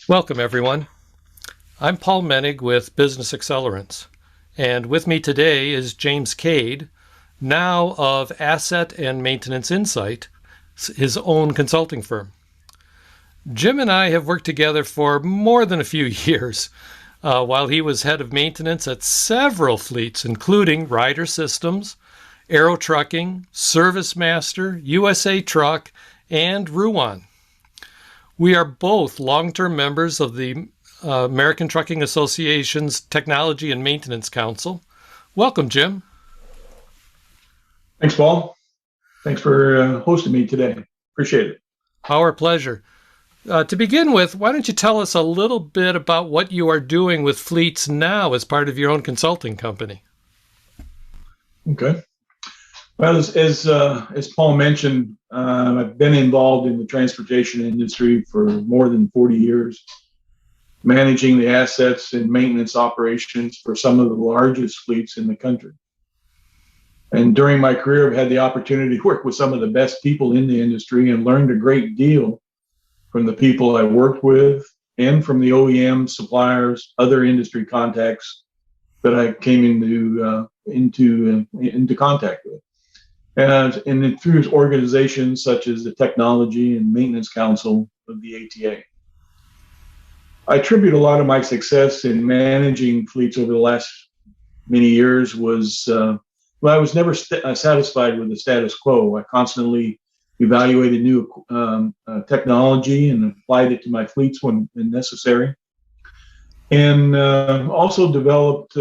Welcome, everyone. I'm Paul Menig with Business Accelerants, and with me today is James Cade, now of Asset and Maintenance Insight, his own consulting firm. Jim and I have worked together for more than a few years, while he was head of maintenance at several fleets, including Ryder Systems, Aero Trucking, Service Master, USA Truck, and Ruan. We are both long-term members of the American Trucking Association's Technology and Maintenance Council. Welcome, Jim. Thanks, Paul. Thanks for hosting me today. Appreciate it. Our pleasure. To begin with, why don't you tell us a little bit about what you are doing with fleets now as part of your own consulting company? Okay. Well, as Paul mentioned, I've been involved in the transportation industry for more than 40 years, managing the assets and maintenance operations for some of the largest fleets in the country. And during my career, I've had the opportunity to work with some of the best people in the industry and learned a great deal from the people I worked with and from the OEM suppliers, other industry contacts that I came into contact with. And through organizations such as the Technology and Maintenance Council of the ATA. I attribute a lot of my success in managing fleets over the last many years was, I was never satisfied with the status quo. I constantly evaluated new technology and applied it to my fleets when necessary. And also developed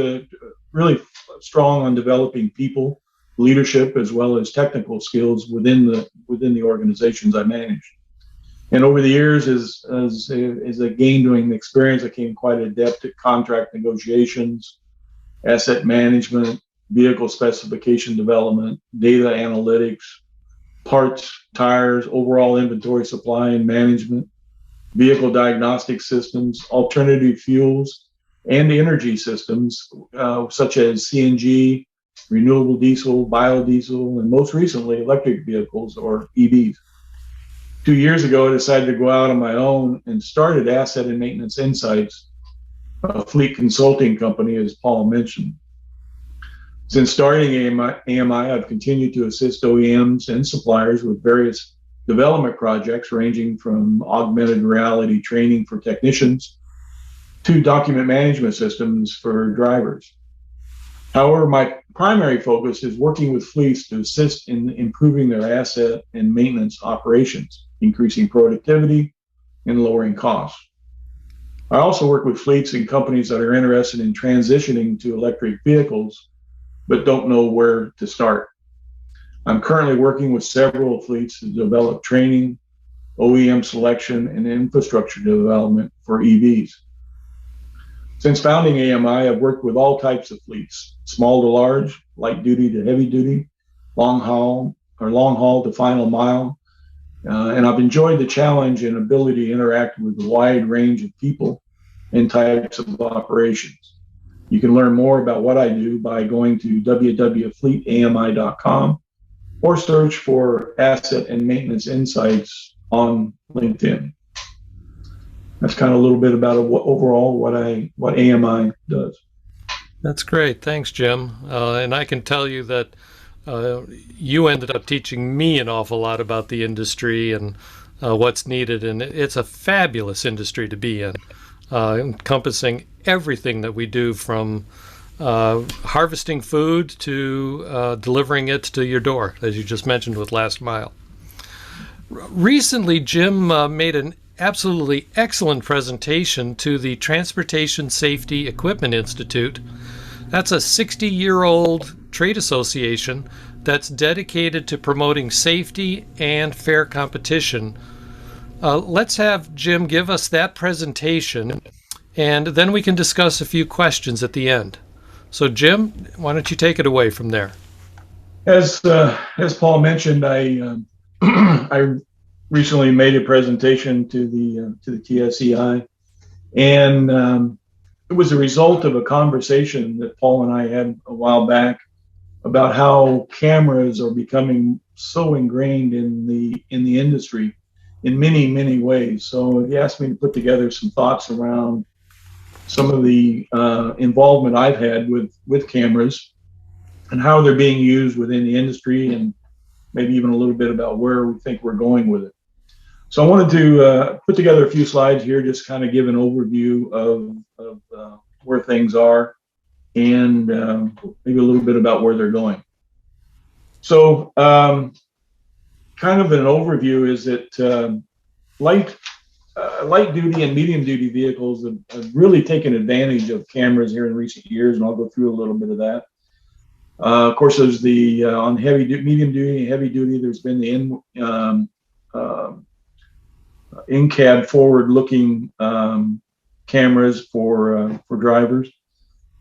really strong on developing people, leadership, as well as technical skills within the organizations I managed. And over the years, as I gained doing the experience, I became quite adept at contract negotiations, asset management, vehicle specification development, data analytics, parts, tires, overall inventory supply and management, vehicle diagnostic systems, alternative fuels, and energy systems such as CNG, renewable diesel, biodiesel, and most recently electric vehicles or EVs. 2 years ago, I decided to go out on my own and started Asset and Maintenance Insights, a fleet consulting company, as Paul mentioned. Since starting AMI, I've continued to assist OEMs and suppliers with various development projects ranging from augmented reality training for technicians to document management systems for drivers. However, my primary focus is working with fleets to assist in improving their asset and maintenance operations, increasing productivity and lowering costs. I also work with fleets and companies that are interested in transitioning to electric vehicles, but don't know where to start. I'm currently working with several fleets to develop training, OEM selection, and infrastructure development for EVs. Since founding AMI, I've worked with all types of fleets, small to large, light duty to heavy duty, long haul to final mile. And I've enjoyed the challenge and ability to interact with a wide range of people and types of operations. You can learn more about what I do by going to www.fleetami.com or search for Asset and Maintenance Insights on LinkedIn. That's kind of a little bit about what AMI does. That's great. Thanks, Jim. And I can tell you that you ended up teaching me an awful lot about the industry and what's needed. And it's a fabulous industry to be in, encompassing everything that we do from harvesting food to delivering it to your door, as you just mentioned with Last Mile. Recently, Jim made an absolutely excellent presentation to the Transportation Safety Equipment Institute. That's a 60-year-old trade association that's dedicated to promoting safety and fair competition. Let's have Jim give us that presentation, and then we can discuss a few questions at the end. So, Jim, why don't you take it away from there? As Paul mentioned, I recently made a presentation to the TSEI, and it was a result of a conversation that Paul and I had a while back about how cameras are becoming so ingrained in the industry in many, many ways. So he asked me to put together some thoughts around some of the involvement I've had with cameras and how they're being used within the industry, and maybe even a little bit about where we think we're going with it. So I wanted to put together a few slides here, just kind of give an overview of where things are, and maybe a little bit about where they're going. So kind of an overview is that light duty and medium duty vehicles have really taken advantage of cameras here in recent years, and I'll go through a little bit of that. Of course, there's the on medium duty and heavy duty, there's been the in-cab forward-looking cameras for drivers,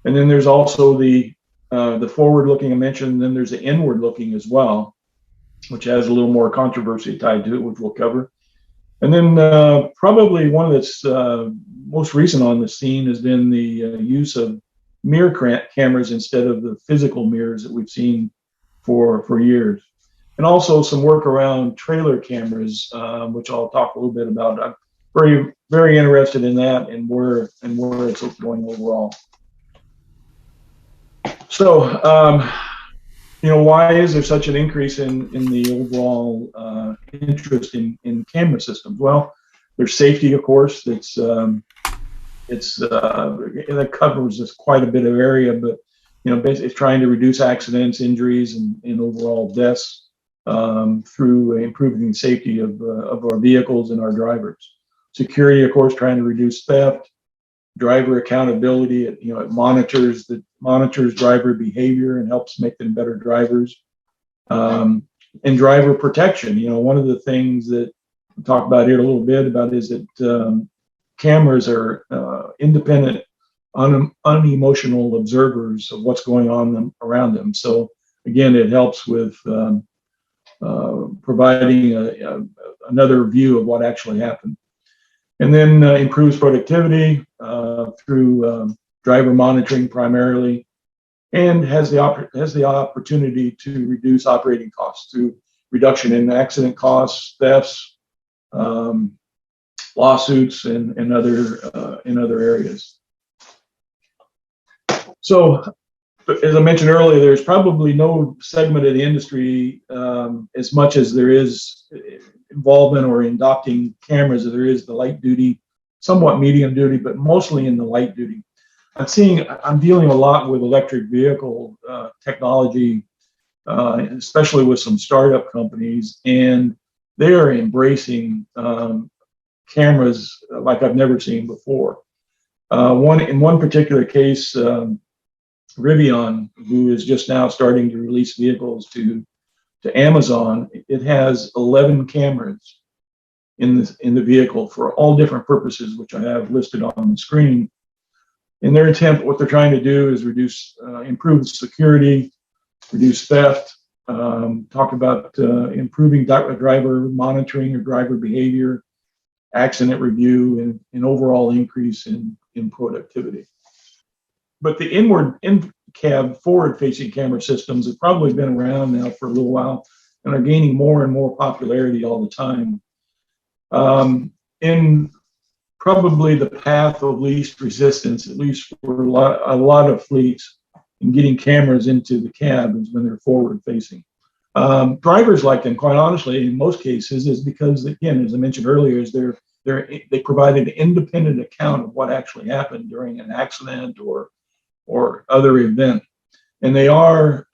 and then there's also the forward-looking I mentioned, and then there's the inward-looking as well, which has a little more controversy tied to it, which we'll cover. And then probably one that's most recent on the scene has been the use of mirror cameras instead of the physical mirrors that we've seen for years. And also some work around trailer cameras, which I'll talk a little bit about. I'm very, very interested in that and where it's going overall. So, why is there such an increase in the overall interest in camera systems? Well, there's safety, of course. That covers this quite a bit of area, but basically it's trying to reduce accidents, injuries, and overall deaths through improving the safety of our vehicles and our drivers. Security, of course, trying to reduce theft. Driver accountability, it monitors driver behavior and helps make them better drivers. And driver protection, one of the things that we'll talk about here a little bit about is that cameras are independent, unemotional observers of what's going on around them. So again, it helps with providing another view of what actually happened. And then improves productivity through driver monitoring primarily, and has the opportunity to reduce operating costs through reduction in accident costs, thefts, lawsuits, and other areas. So, as I mentioned earlier, there's probably no segment of the industry as much as there is involvement or in adopting cameras as there is the light duty, somewhat medium duty, but mostly in the light duty. I'm dealing a lot with electric vehicle technology, especially with some startup companies, and they are embracing cameras like I've never seen before. In one particular case, Rivian, who is just now starting to release vehicles to Amazon, it has 11 cameras in the vehicle for all different purposes, which I have listed on the screen. In their attempt, what they're trying to do is improve security, reduce theft, talk about improving driver monitoring or driver behavior, accident review, and overall increase in productivity. But the in-cab forward-facing camera systems have probably been around now for a little while and are gaining more and more popularity all the time. In probably the path of least resistance, at least for a lot of fleets, in getting cameras into the cab is when they're forward-facing. Drivers like them, quite honestly, in most cases, is because, again, as I mentioned earlier, is they provide an independent account of what actually happened during an accident or other event, and they are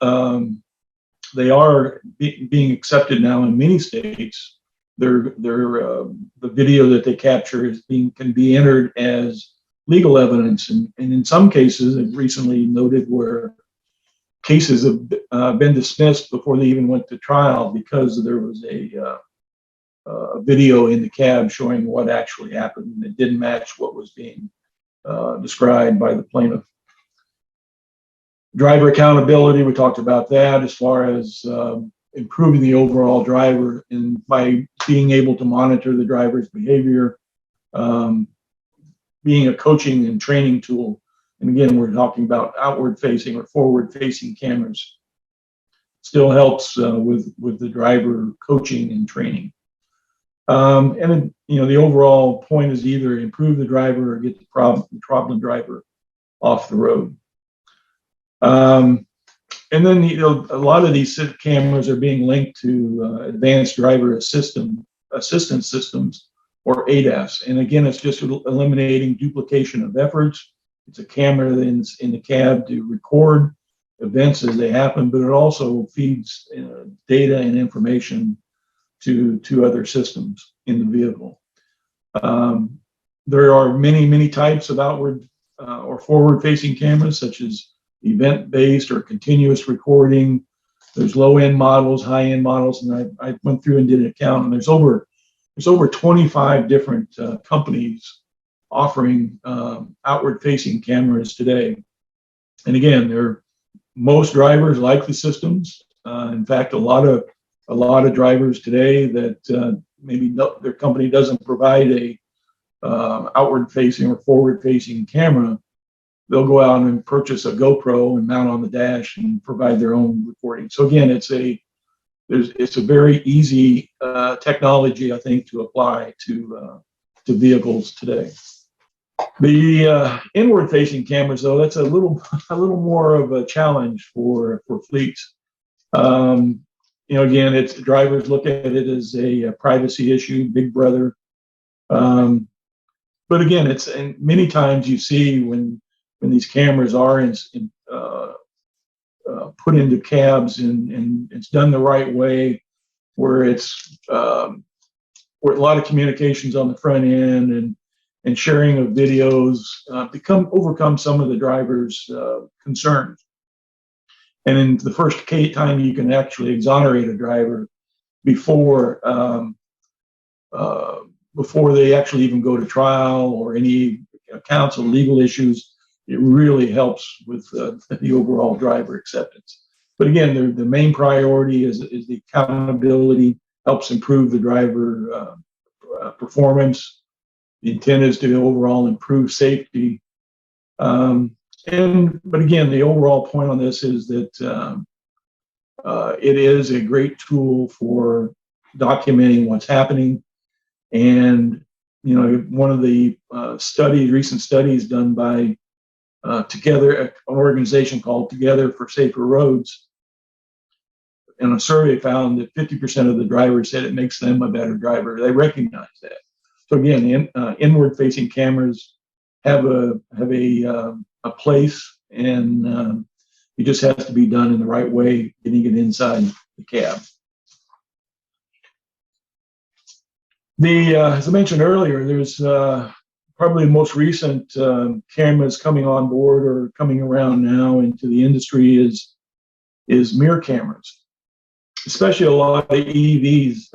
being accepted now in many states. The video that they capture can be entered as legal evidence, and in some cases, I've recently noted where cases have been dismissed before they even went to trial because there was a video in the cab showing what actually happened, and it didn't match what was being described by the plaintiff. Driver accountability, we talked about that as far as improving the overall driver, and by being able to monitor the driver's behavior, being a coaching and training tool. And again, we're talking about outward facing or forward facing cameras. Still helps with the driver coaching and training. The overall point is either improve the driver or get the problem driver off the road. And then a lot of these cameras are being linked to advanced driver assistance systems, or ADAS. And again, it's just eliminating duplication of efforts. It's a camera that's in the cab to record events as they happen, but it also feeds data and information to other systems in the vehicle. There are many types of outward or forward-facing cameras, such as event-based or continuous recording. There's low-end models, high-end models, and I went through and did an count, and there's over 25 different companies offering outward-facing cameras today. And again, most drivers like the systems. In fact, a lot of drivers today that maybe their company doesn't provide a outward-facing or forward-facing camera, they'll go out and purchase a GoPro and mount on the dash and provide their own recording. So again, it's a very easy technology, I think, to apply to vehicles today. The inward-facing cameras, though, that's a little more of a challenge for fleets. Again, it's drivers look at it as a privacy issue, Big Brother. But again, and many times you see when these cameras are put into cabs and it's done the right way, where where a lot of communications on the front end and sharing of videos overcome some of the driver's concerns. And in the first time you can actually exonerate a driver before they actually even go to trial or any counsel legal issues, it really helps with the overall driver acceptance. But again, the main priority is the accountability, helps improve the driver performance. The intent is to overall improve safety. But again, the overall point on this is that it is a great tool for documenting what's happening. And one of the recent studies done by an organization called Together for Safer Roads, and a survey found that 50% of the drivers said it makes them a better driver. They recognize that. So again, inward-facing cameras have a place, and it just has to be done in the right way, getting it inside the cab. As I mentioned earlier, there's probably the most recent cameras coming on board or coming around now into the industry is mirror cameras. Especially a lot of EVs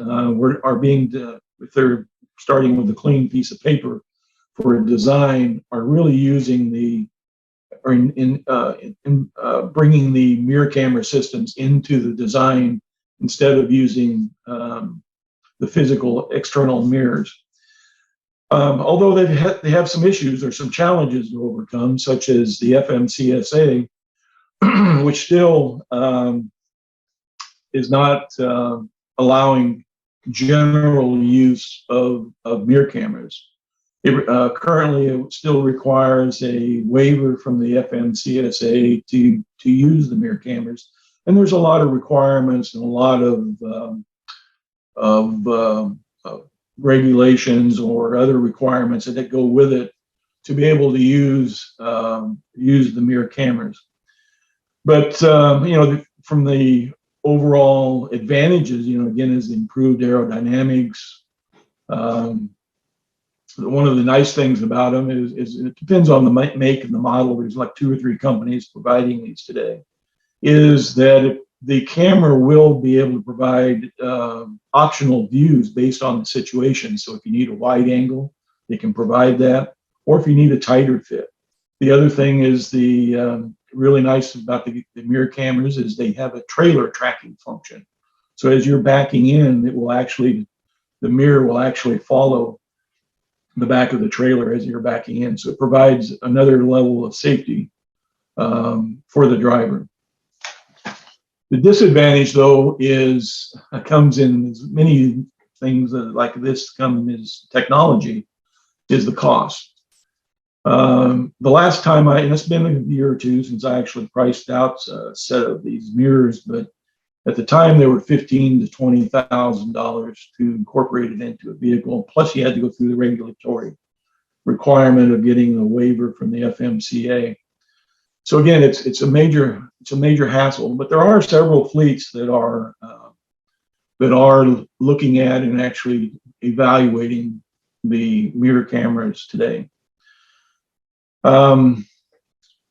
are being, if they're starting with a clean piece of paper for a design, are really using bringing the mirror camera systems into the design instead of using the physical external mirrors. Although they have some issues or some challenges to overcome, such as the FMCSA, which still is not allowing general use of mirror cameras. Currently, it still requires a waiver from the FMCSA to use the mirror cameras, and there's a lot of requirements and a lot of regulations or other requirements that go with it to be able to use the mirror cameras. But from the overall advantages, again, is the improved aerodynamics. One of the nice things about them is it depends on the make and the model. There's like 2 or 3 companies providing these today. Is that the camera will be able to provide optional views based on the situation. So if you need a wide angle, they can provide that, or if you need a tighter fit. The other thing is the really nice about the mirror cameras is they have a trailer tracking function. So as you're backing in, the mirror will actually follow the back of the trailer as you're backing in. So it provides another level of safety for the driver. The disadvantage, though, comes in as many things like this come as technology is the cost. The last time and it's been a year or two since I actually priced out a set of these mirrors, but at the time they were $15,000 to $20,000 to incorporate it into a vehicle. Plus, you had to go through the regulatory requirement of getting a waiver from the FMCA. So again, it's a major hassle. But there are several fleets that are looking at and actually evaluating the mirror cameras today. The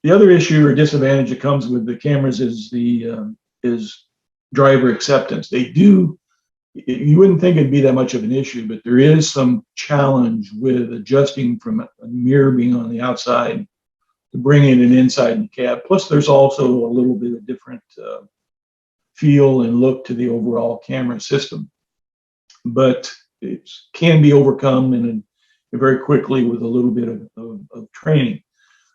other issue or disadvantage that comes with the cameras is is driver acceptance. You wouldn't think it'd be that much of an issue, but there is some challenge with adjusting from a mirror being on the outside to bringing it inside the cab. Plus, there's also a little bit of different feel and look to the overall camera system, but it can be overcome very quickly with a little bit of training.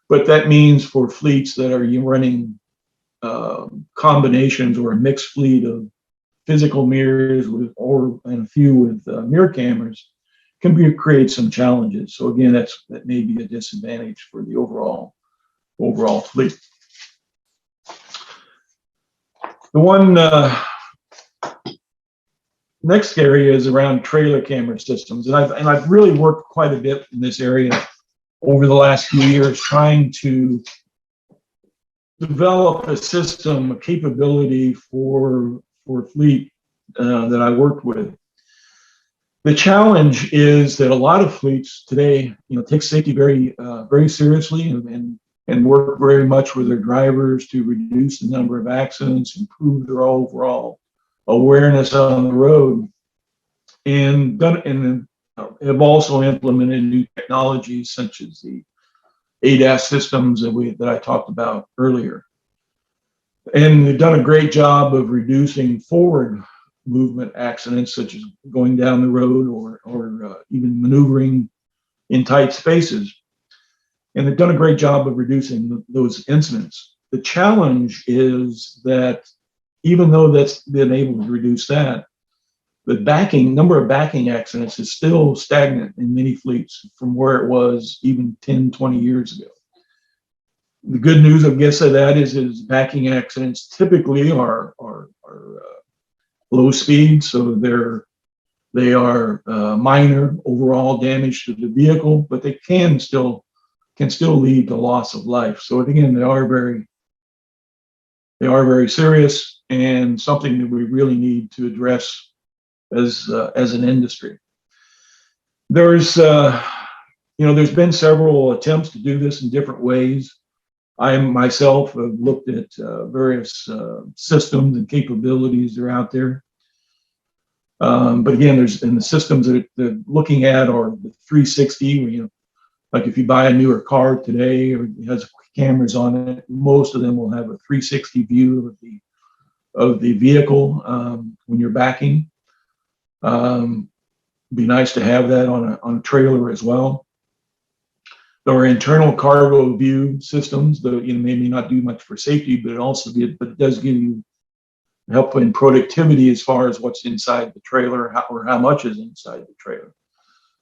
But that means for fleets that are running combinations or a mixed fleet of physical mirrors and a few with mirror cameras can create some challenges. So again, that may be a disadvantage for the overall fleet. The one next area is around trailer camera systems, and I've really worked quite a bit in this area over the last few years, trying to develop a system, a capability for fleet that I worked with. The challenge is that a lot of fleets today, take safety very seriously and work very much with their drivers to reduce the number of accidents, improve their overall awareness on the road, and have also implemented new technologies such as the ADAS systems that I talked about earlier. And they've done a great job of reducing forward movement accidents, such as going down the road or even maneuvering in tight spaces. And they've done a great job of reducing those incidents. The challenge is that even though that's been able to reduce that, the number of backing accidents is still stagnant in many fleets from where it was even 10, 20 years ago. The good news, I guess, of that is backing accidents typically are low speed, so they are minor overall damage to the vehicle, but they can still lead to loss of life. So again, they are very serious and something that we really need to address as an industry. There's been several attempts to do this in different ways. I myself have looked at various systems and capabilities that are out there. But again, the systems that they're looking at are the 360, like if you buy a newer car today or it has cameras on it, most of them will have a 360 view of the vehicle when you're backing. Be nice to have that on a trailer as well. There are internal cargo view systems that maybe not do much for safety, but it does give you help in productivity as far as what's inside the trailer or how much is inside the trailer.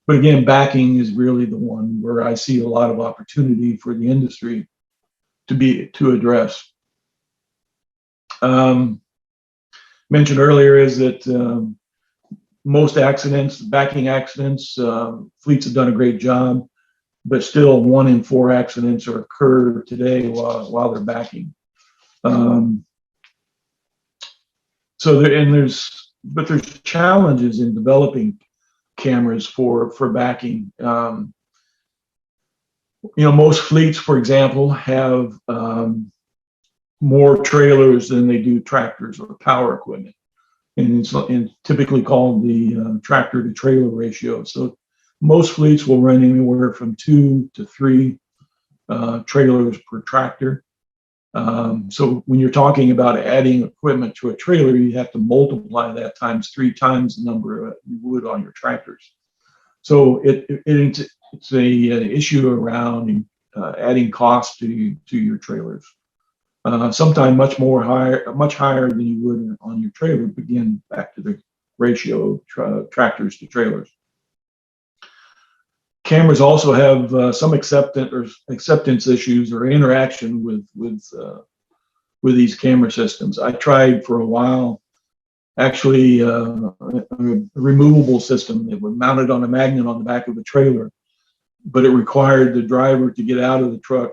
But again, backing is really the one where I see a lot of opportunity for the industry to address. Mentioned earlier is that most backing accidents, fleets have done a great job, but still 1 in 4 accidents occur today while they're backing. There's challenges in developing cameras for backing. Most fleets, for example, have more trailers than they do tractors or power equipment. And it's typically called the tractor to trailer ratio. So most fleets will run anywhere from 2 to 3 trailers per tractor. So when you're talking about adding equipment to a trailer, you have to multiply that times 3 times the number you would on your tractors. So it's an issue around adding cost to your trailers. Sometimes much higher than you would on your trailer. Again, back to the ratio tractors to trailers. Cameras also have some acceptance issues or interaction with these camera systems. I tried for a while, actually, a removable system that was mounted on a magnet on the back of a trailer, but it required the driver to get out of the truck,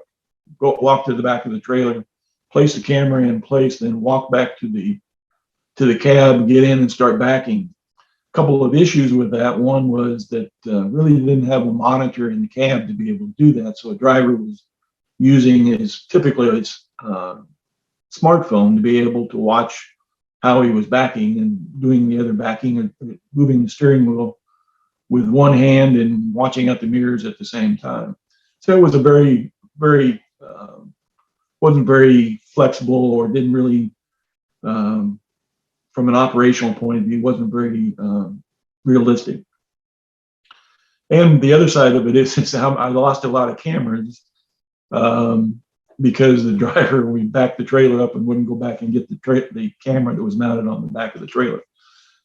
walk to the back of the trailer, place the camera in place, then walk back to the cab, get in and start backing. A couple of issues with that. One was that really didn't have a monitor in the cab to be able to do that. So a driver was using his smartphone to be able to watch how he was backing and doing the other backing and moving the steering wheel with one hand and watching out the mirrors at the same time. So it was a very wasn't very flexible, or didn't really, from an operational point of view, wasn't very realistic. And the other side of it is how I lost a lot of cameras because the driver, we backed the trailer up and wouldn't go back and get the camera that was mounted on the back of the trailer.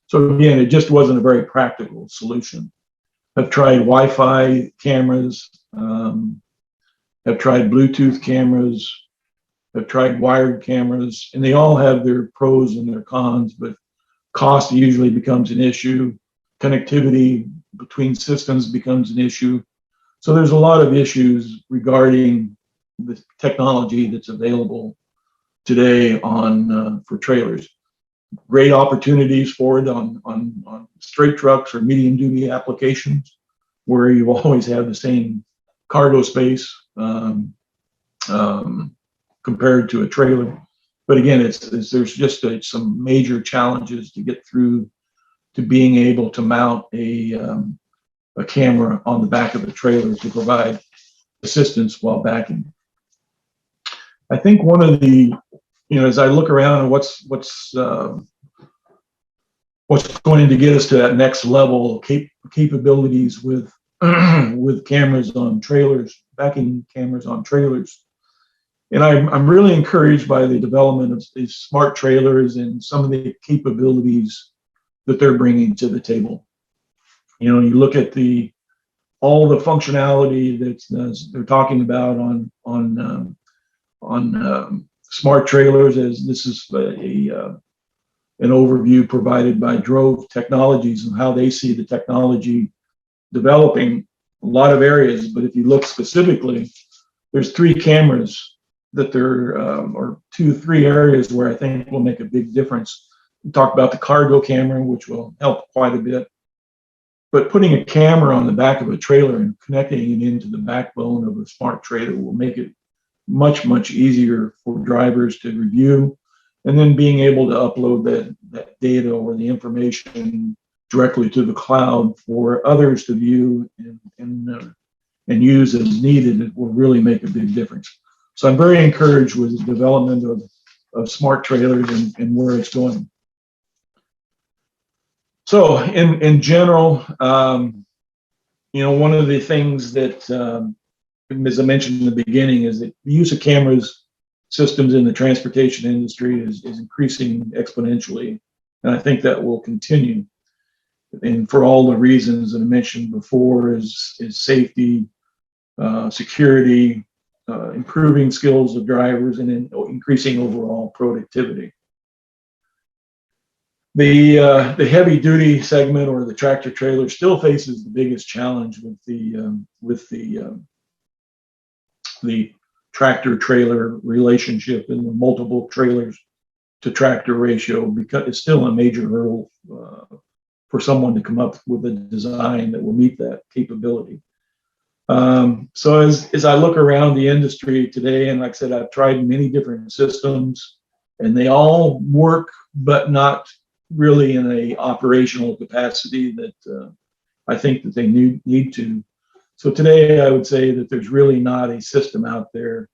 So again, it just wasn't a very practical solution. I've tried Wi-Fi cameras, have tried Bluetooth cameras, have tried wired cameras, and they all have their pros and their cons, but cost usually becomes an issue. Connectivity between systems becomes an issue. So there's a lot of issues regarding the technology that's available today for trailers. Great opportunities for it on straight trucks or medium duty applications, where you always have the same cargo space compared to a trailer. But again, there's just some major challenges to get through to being able to mount a camera on the back of the trailer to provide assistance while backing. I think one of the, as I look around and what's going to get us to that next level capabilities with with cameras on trailers, backing cameras on trailers. And I'm really encouraged by the development of these smart trailers and some of the capabilities that they're bringing to the table. You look at all the functionality that they're talking about on smart trailers, as this is an overview provided by Drove Technologies and how they see the technology developing a lot of areas. But if you look specifically, there's 3 cameras that or 2-3 areas where I think will make a big difference. We talked about the cargo camera, which will help quite a bit. But putting a camera on the back of a trailer and connecting it into the backbone of a smart trailer will make it much, much easier for drivers to review, and then being able to upload that data or the information directly to the cloud for others to view and use as needed. It will really make a big difference. So I'm very encouraged with the development of smart trailers and where it's going. So in general, one of the things that, as I mentioned in the beginning, is that the use of cameras systems in the transportation industry is increasing exponentially. And I think that will continue. And for all the reasons that I mentioned before, is safety, security, improving skills of drivers, and then increasing overall productivity. The heavy duty segment, or the tractor trailer, still faces the biggest challenge with the tractor trailer relationship and the multiple trailers to tractor ratio, because it's still a major hurdle for someone to come up with a design that will meet that capability. So as I look around the industry today, and like I said, I've tried many different systems, and they all work, but not really in a operational capacity that I think that they need to. So today, I would say that there's really not a system out there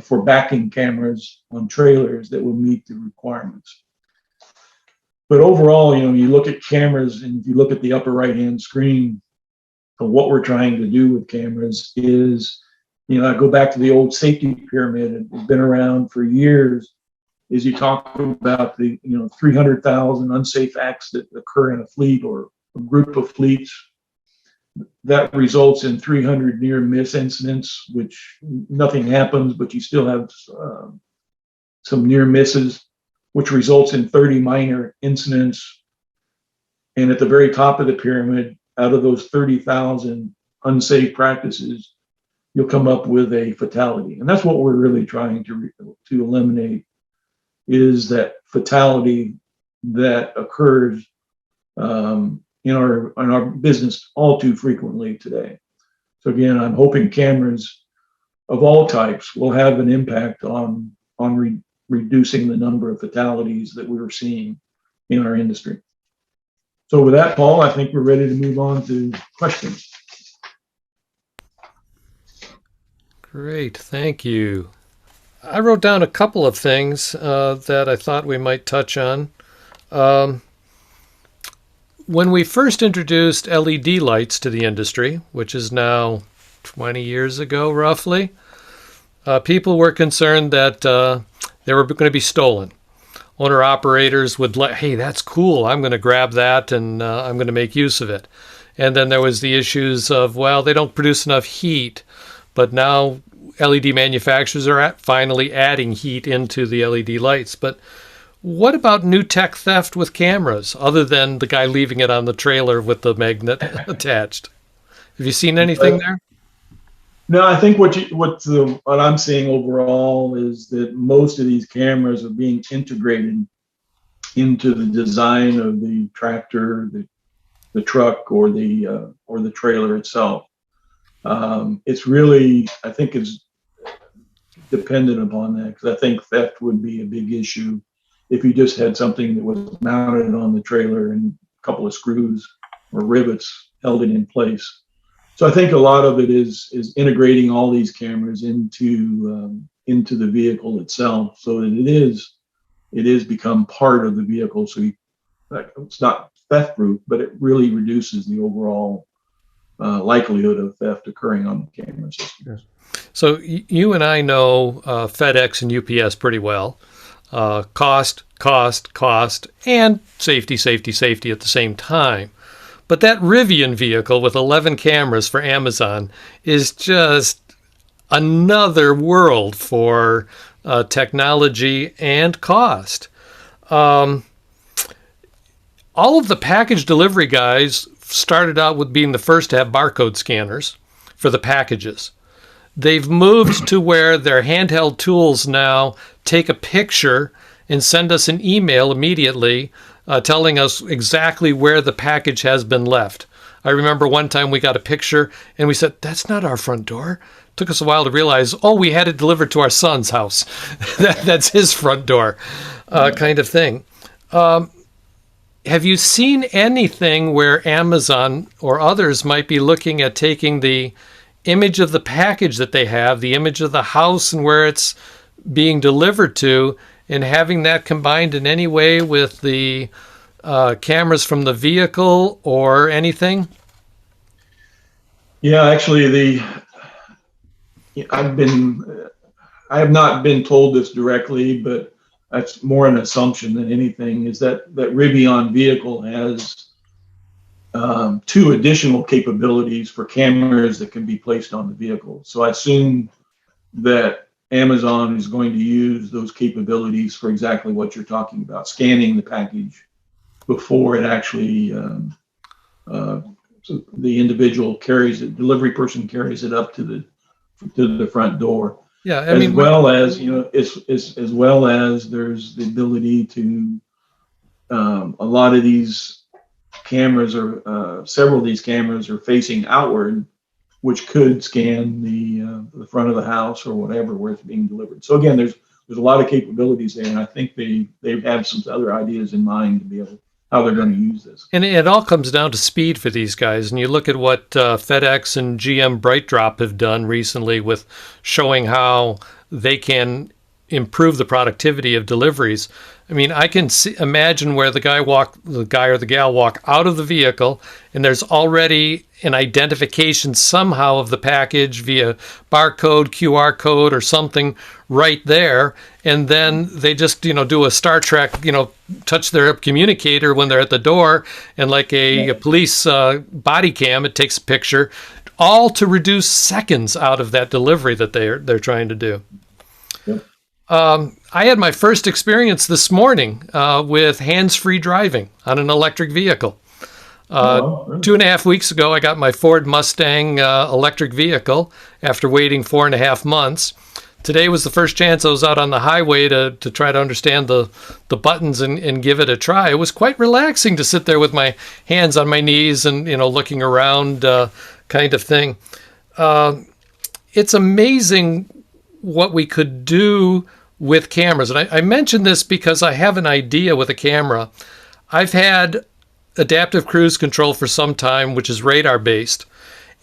for backing cameras on trailers that will meet the requirements. But overall, you look at cameras, and if you look at the upper right-hand screen, what we're trying to do with cameras is, I go back to the old safety pyramid. It's been around for years, is you talk about the 300,000 unsafe acts that occur in a fleet or a group of fleets. That results in 300 near miss incidents, which nothing happens, but you still have some near misses, which results in 30 minor incidents. And at the very top of the pyramid, out of those 30,000 unsafe practices, you'll come up with a fatality. And that's what we're really trying to eliminate, is that fatality that occurs in our business all too frequently today. So again, I'm hoping cameras of all types will have an impact on reducing the number of fatalities that we were seeing in our industry. So with that, Paul, I think we're ready to move on to questions. Great, thank you. I wrote down a couple of things that I thought we might touch on. When we first introduced LED lights to the industry, which is now 20 years ago roughly, people were concerned that they were going to be stolen. Owner-operators would hey, that's cool, I'm going to grab that and I'm going to make use of it. And then there was the issues of, well, they don't produce enough heat, but now LED manufacturers are finally adding heat into the LED lights. But what about new tech theft with cameras, other than the guy leaving it on the trailer with the magnet attached? Have you seen anything there? No, I think what I'm seeing overall is that most of these cameras are being integrated into the design of the tractor, the truck, or the trailer itself. It's really, I think it's dependent upon that, because I think theft would be a big issue if you just had something that was mounted on the trailer and a couple of screws or rivets held it in place. So I think a lot of it is integrating all these cameras into the vehicle itself, so that it is become part of the vehicle. So it's not theft proof, but it really reduces the overall likelihood of theft occurring on the camera system. Yes. So you and I know FedEx and UPS pretty well. Cost, and safety at the same time. But that Rivian vehicle with 11 cameras for Amazon is just another world for technology and cost. All of the package delivery guys started out with being the first to have barcode scanners for the packages. They've moved to where their handheld tools now take a picture and send us an email immediately telling us exactly where the package has been left. I remember one time we got a picture and we said, that's not our front door. It took us a while to realize, we had it delivered to our son's house. That's his front door, kind of thing. Have you seen anything where Amazon or others might be looking at taking the image of the package that they have, the image of the house and where it's being delivered to, and having that combined in any way with the cameras from the vehicle or anything? Yeah, actually, I have not been told this directly, but that's more an assumption than anything, is that Rivian vehicle has 2 additional capabilities for cameras that can be placed on the vehicle. So I assume that Amazon is going to use those capabilities for exactly what you're talking about, scanning the package before it actually so the individual delivery person carries it up to the front door. Yeah, as well as there's the ability to a lot of these cameras are several of these cameras are facing outward, which could scan the front of the house or whatever where it's being delivered. So again, there's a lot of capabilities there, and I think they have some other ideas in mind to be able how they're going to use this. And it all comes down to speed for these guys. And you look at what FedEx and GM BrightDrop have done recently with showing how they can improve the productivity of deliveries. I mean, I can imagine where the guy or the gal walk out of the vehicle, and there's already an identification somehow of the package via barcode, QR code, or something right there, and then they just do a Star Trek, touch their communicator when they're at the door, and like a police body cam, it takes a picture, all to reduce seconds out of that delivery that they're trying to do. Yep. I had my first experience this morning with hands-free driving on an electric vehicle. 2.5 weeks ago, I got my Ford Mustang electric vehicle after waiting 4.5 months. Today was the first chance I was out on the highway to try to understand the buttons and give it a try. It was quite relaxing to sit there with my hands on my knees and looking around kind of thing. It's amazing what we could do with cameras. And I mention this because I have an idea with a camera. I've had adaptive cruise control for some time, which is radar based.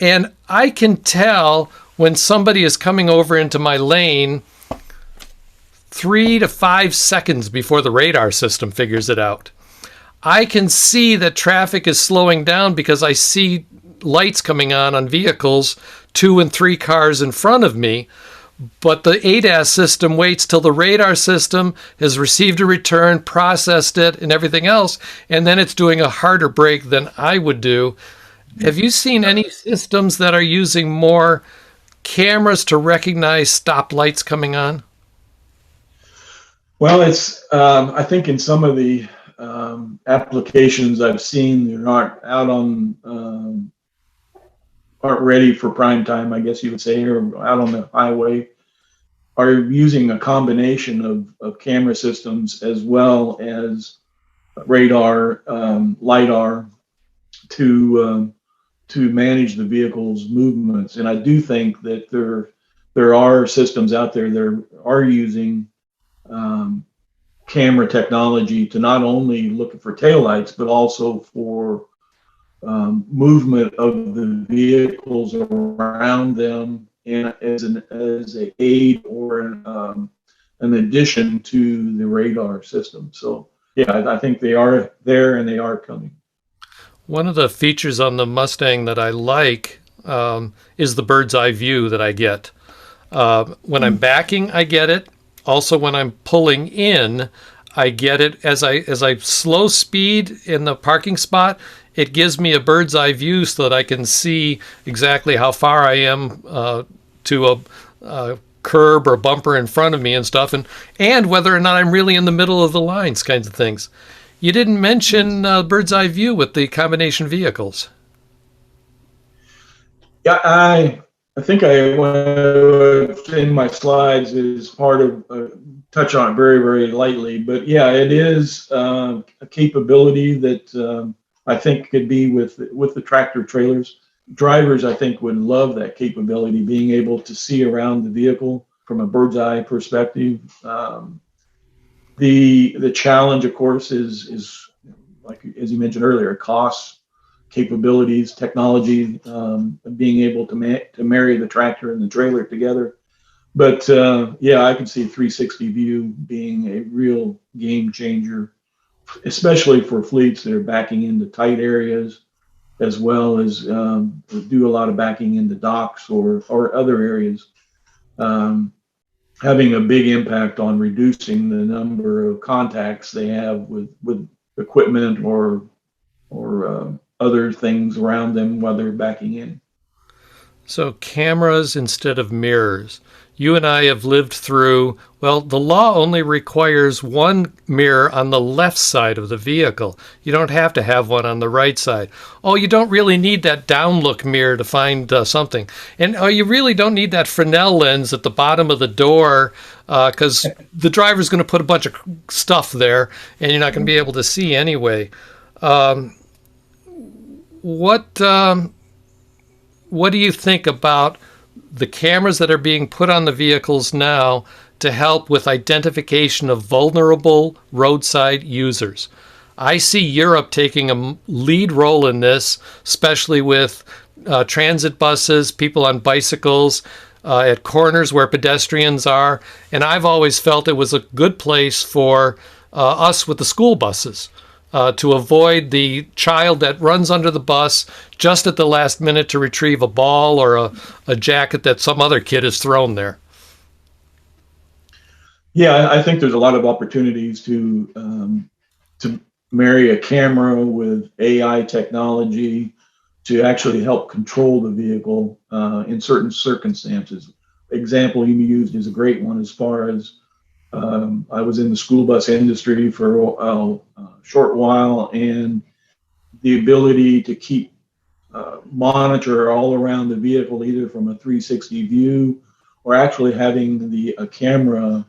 And I can tell when somebody is coming over into my lane 3 to 5 seconds before the radar system figures it out. I can see that traffic is slowing down because I see lights coming on vehicles 2 and 3 cars in front of me. But the ADAS system waits till the radar system has received a return, processed it, and everything else, and then it's doing a harder brake than I would do. Have you seen any systems that are using more cameras to recognize stoplights coming on? Well, it's I think in some of the applications I've seen, they're not out on aren't ready for prime time, I guess you would say, or out on the highway, are using a combination of camera systems as well as radar, LiDAR to manage the vehicle's movements. And I do think that there are systems out there that are using camera technology to not only look for taillights, but also for movement of the vehicles around them, and as an aid or an addition to the radar system. So yeah, I think they are there and they are coming. One of the features on the Mustang that I like is the bird's eye view that I get. When I'm backing, I get it. Also, when I'm pulling in, I get it. As I slow speed in the parking spot, it gives me a bird's eye view so that I can see exactly how far I am to a curb or bumper in front of me and stuff, and whether or not I'm really in the middle of the lines, kinds of things. You didn't mention bird's eye view with the combination vehicles. Yeah, I think I went in my slides is part of touch on it very, very lightly, but yeah, it is a capability that I think could be with the tractor trailers. Drivers, I think, would love that capability, being able to see around the vehicle from a bird's eye perspective. The challenge, of course, is like as you mentioned earlier, costs, capabilities, technology, being able to marry the tractor and the trailer together. But yeah, I can see 360 view being a real game changer, especially for fleets that are backing into tight areas, as well as do a lot of backing into docks or other areas, having a big impact on reducing the number of contacts they have with equipment or other things around them while they're backing in. So cameras instead of mirrors. You and I have lived through, well, the law only requires one mirror on the left side of the vehicle. You don't have to have one on the right side. Oh, you don't really need that down look mirror to find something. And you really don't need that Fresnel lens at the bottom of the door because the driver's going to put a bunch of stuff there and you're not going to be able to see anyway. What do you think about the cameras that are being put on the vehicles now to help with identification of vulnerable roadside users? I see Europe taking a lead role in this, especially with transit buses, people on bicycles. at corners where pedestrians are. And I've always felt it was a good place for us with the school buses. To avoid the child that runs under the bus just at the last minute to retrieve a ball or a jacket that some other kid has thrown there. Yeah, I think there's a lot of opportunities to marry a camera with AI technology to actually help control the vehicle in certain circumstances. Example you used is a great one as far as I was in the school bus industry for a short while, and the ability to keep monitor all around the vehicle, either from a 360 view or actually having a camera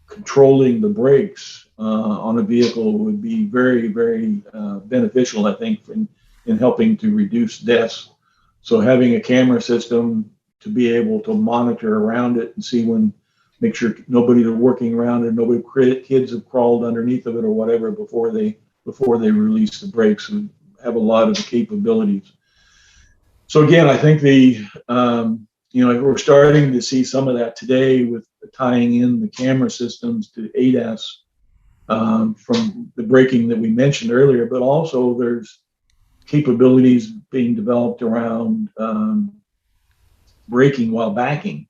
controlling the brakes on a vehicle would be very, very beneficial, I think, in helping to reduce deaths. So having a camera system to be able to monitor around it and see when, make sure nobody's working around it, kids have crawled underneath of it or whatever before they release the brakes, and have a lot of the capabilities. So again, I think we're starting to see some of that today with tying in the camera systems to ADAS from the braking that we mentioned earlier, but also there's capabilities being developed around braking while backing.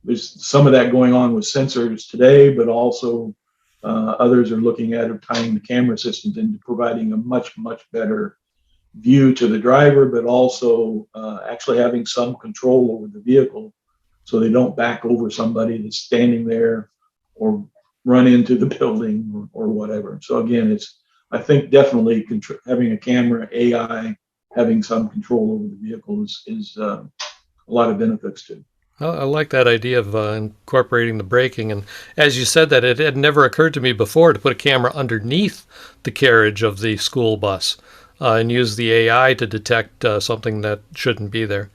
There's some of that going on with sensors today, but also others are looking at tying the camera systems into providing a much, much better view to the driver, but also actually having some control over the vehicle so they don't back over somebody that's standing there or run into the building or whatever. So again, I think definitely having a camera, AI, having some control over the vehicle is a lot of benefits to. I like that idea of incorporating the braking. And as you said that, it had never occurred to me before to put a camera underneath the carriage of the school bus and use the AI to detect something that shouldn't be there.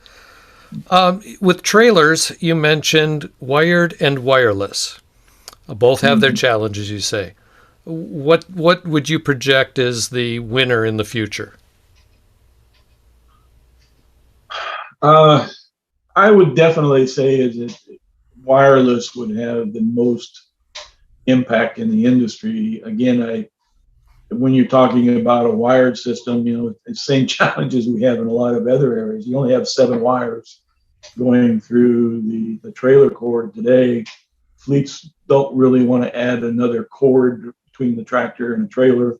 With trailers, you mentioned wired and wireless. Both have their challenges, you say. What would you project as the winner in the future? I would definitely say is that wireless would have the most impact in the industry. Again, when you're talking about a wired system, it's the same challenges we have in a lot of other areas. You only have 7 wires going through the trailer cord today. Fleets don't really want to add another cord between the tractor and the trailer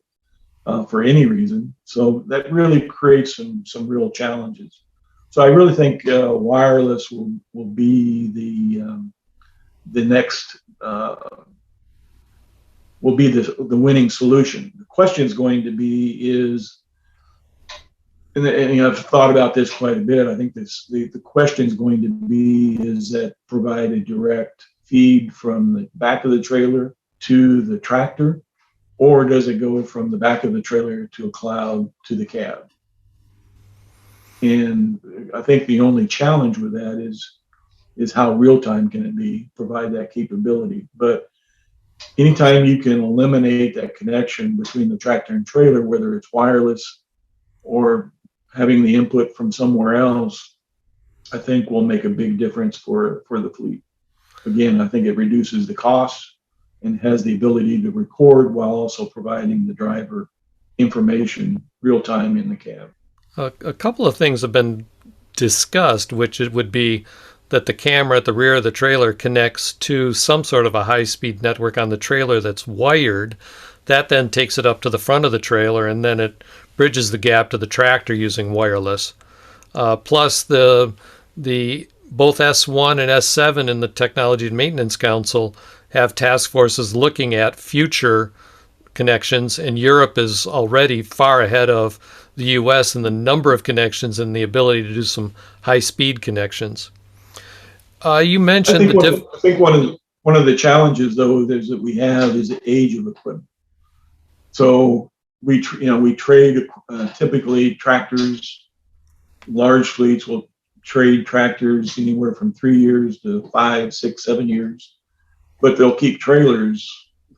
for any reason. So that really creates some real challenges. So I really think wireless will be the next will be the winning solution. The question is going to be is, and I've thought about this quite a bit. I think the question is going to be, is that provide a direct feed from the back of the trailer to the tractor, or does it go from the back of the trailer to a cloud to the cab? And I think the only challenge with that is how real time can it be, provide that capability. But anytime you can eliminate that connection between the tractor and trailer, whether it's wireless or having the input from somewhere else, I think will make a big difference for the fleet. Again, I think it reduces the cost and has the ability to record while also providing the driver information real time in the cab. A couple of things have been discussed, which it would be that the camera at the rear of the trailer connects to some sort of a high-speed network on the trailer that's wired. That then takes it up to the front of the trailer, and then it bridges the gap to the tractor using wireless. Plus, the both S1 and S7 in the Technology and Maintenance Council have task forces looking at future connections, and Europe is already far ahead of the US in the number of connections and the ability to do some high-speed connections. You mentioned I think one of the challenges though is that we have is the age of equipment. So we trade typically tractors. Large fleets will trade tractors anywhere from 3 years to 5, 6, 7 years, but they'll keep trailers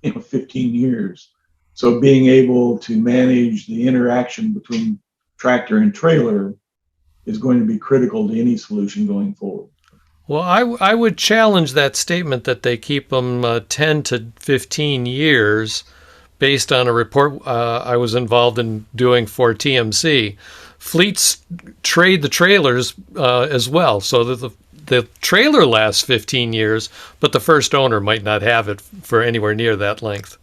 15 years. So being able to manage the interaction between tractor and trailer is going to be critical to any solution going forward. Well, I would challenge that statement that they keep them 10 to 15 years based on a report I was involved in doing for TMC. Fleets trade the trailers as well, so that the trailer lasts 15 years, but the first owner might not have it for anywhere near that length.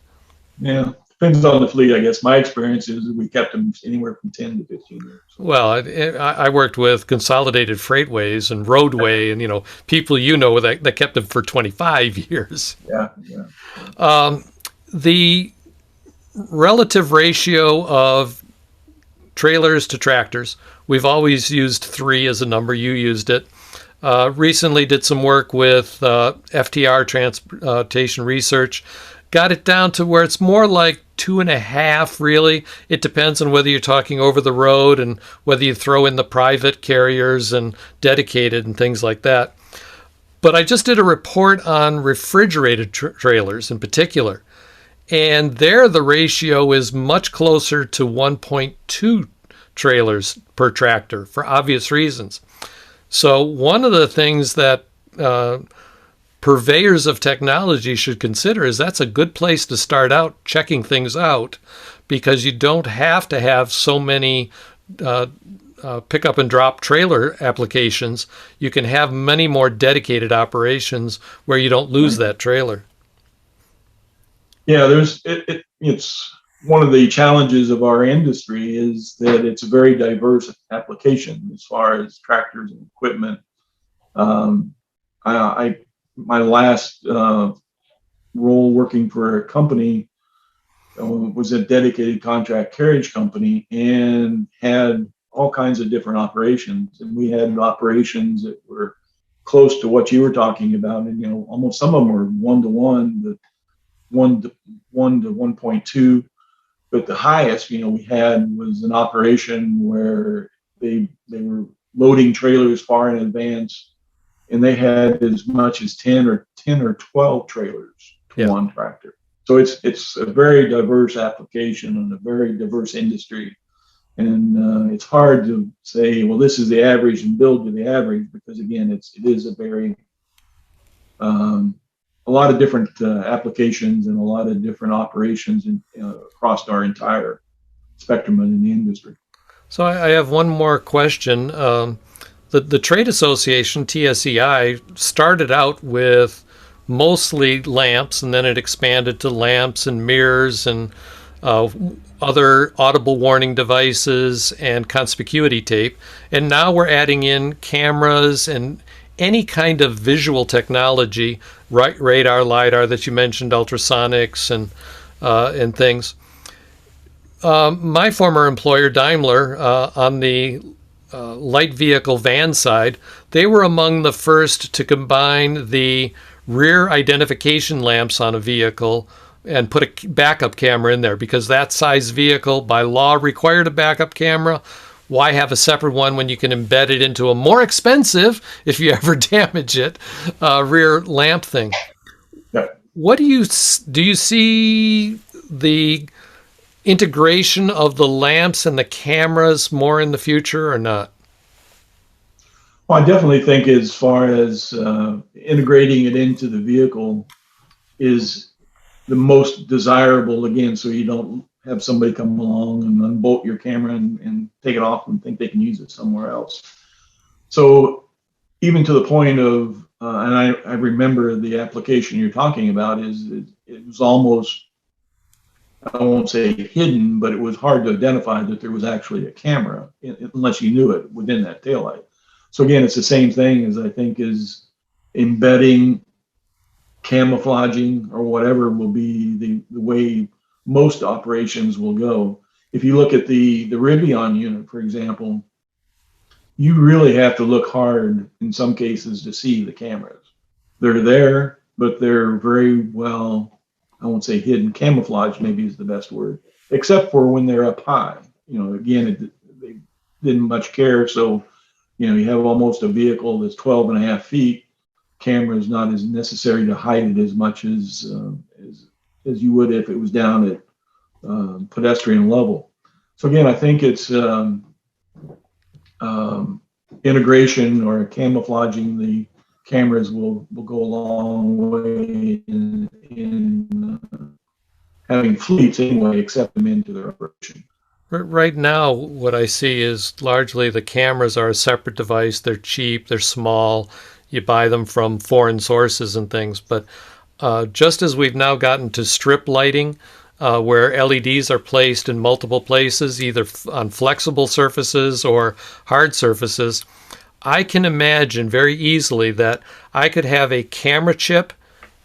Yeah, depends on the fleet, I guess. My experience is that we kept them anywhere from 10 to 15 years. Well, I worked with Consolidated Freightways and Roadway, and people that kept them for 25 years. Yeah, yeah. The relative ratio of trailers to tractors, we've always used 3 as a number. You used it. Recently did some work with FTR Transportation Research. Got it down to where it's more like 2.5, really. It depends on whether you're talking over the road and whether you throw in the private carriers and dedicated and things like that. But I just did a report on refrigerated trailers in particular. And there the ratio is much closer to 1.2 trailers per tractor for obvious reasons. So one of the things that purveyors of technology should consider is that's a good place to start out checking things out, because you don't have to have so many pick up and drop trailer applications. You can have many more dedicated operations where you don't lose that trailer. Yeah, it's one of the challenges of our industry is that it's a very diverse application as far as tractors and equipment. Um, I my last role working for a company was a dedicated contract carriage company and had all kinds of different operations. And we had operations that were close to what you were talking about, and almost some of them were 1-to-1, but 1 to 1.2. But the highest we had was an operation where they were loading trailers far in advance, and they had as much as 10 or 12 trailers to one tractor. So it's a very diverse application and a very diverse industry, and it's hard to say, well, this is the average and build to the average, because again, it is a very a lot of different applications and a lot of different operations across our entire spectrum in the industry. So I have one more question. The trade association, TSEI, started out with mostly lamps, and then it expanded to lamps and mirrors and other audible warning devices and conspicuity tape. And now we're adding in cameras and any kind of visual technology, radar, LiDAR that you mentioned, ultrasonics and things. My former employer, Daimler, on the light vehicle van side, they were among the first to combine the rear identification lamps on a vehicle and put a backup camera in there, because that size vehicle by law required a backup camera. Why have a separate one when you can embed it into a more expensive, if you ever damage it, rear lamp thing? Yeah. What do you see the integration of the lamps and the cameras more in the future or not? Well, I definitely think as far as integrating it into the vehicle is the most desirable, again, so you don't have somebody come along and unbolt your camera and take it off and think they can use it somewhere else. So even to the point of, and I remember the application you're talking about, it was almost, I won't say hidden, but it was hard to identify that there was actually a camera unless you knew it within that taillight. So again, it's the same thing as I think is embedding, camouflaging, or whatever will be the way most operations will go. If you look at the Rivian unit, for example, you really have to look hard in some cases to see the cameras. They're there, but they're very well, I won't say hidden, camouflage maybe is the best word, except for when they're up high. Again, they didn't much care. So, you have almost a vehicle that's 12.5 feet. Camera is not as necessary to hide it as much as you would if it was down at pedestrian level. So again, I think it's integration or camouflaging cameras will go a long way in having fleets anyway accept them into their operation. Right now, what I see is largely the cameras are a separate device. They're cheap, they're small. You buy them from foreign sources and things. But just as we've now gotten to strip lighting, where LEDs are placed in multiple places, either on flexible surfaces or hard surfaces, I can imagine very easily that I could have a camera chip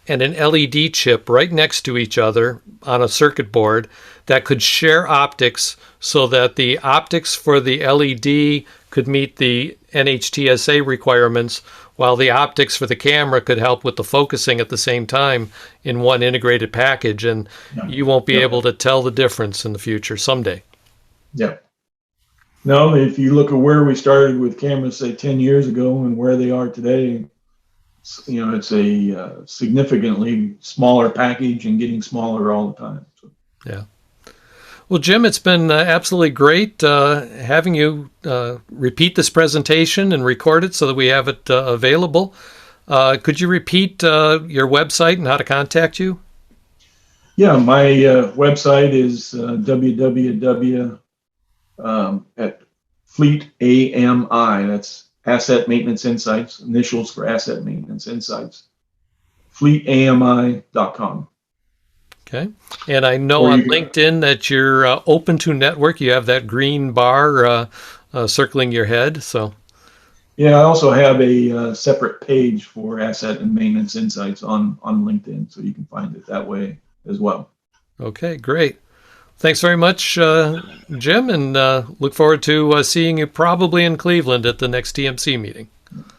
and an LED chip right next to each other on a circuit board that could share optics so that the optics for the LED could meet the NHTSA requirements, while the optics for the camera could help with the focusing at the same time in one integrated package. And you won't be able to tell the difference in the future someday. Yeah. No, if you look at where we started with cameras, say 10 years ago, and where they are today, it's a significantly smaller package and getting smaller all the time. So. Yeah. Well, Jim, it's been absolutely great having you repeat this presentation and record it so that we have it available. Could you repeat your website and how to contact you? Yeah, my website is www. At Fleet AMI, that's Asset Maintenance Insights, initials for Asset Maintenance Insights, fleetami.com. Okay. And I know on LinkedIn that you're open to network. You have that green bar circling your head. So. Yeah, I also have a separate page for Asset and Maintenance Insights on LinkedIn, so you can find it that way as well. Okay, great. Thanks very much, Jim, and look forward to seeing you probably in Cleveland at the next TMC meeting.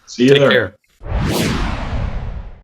See you there. Take care.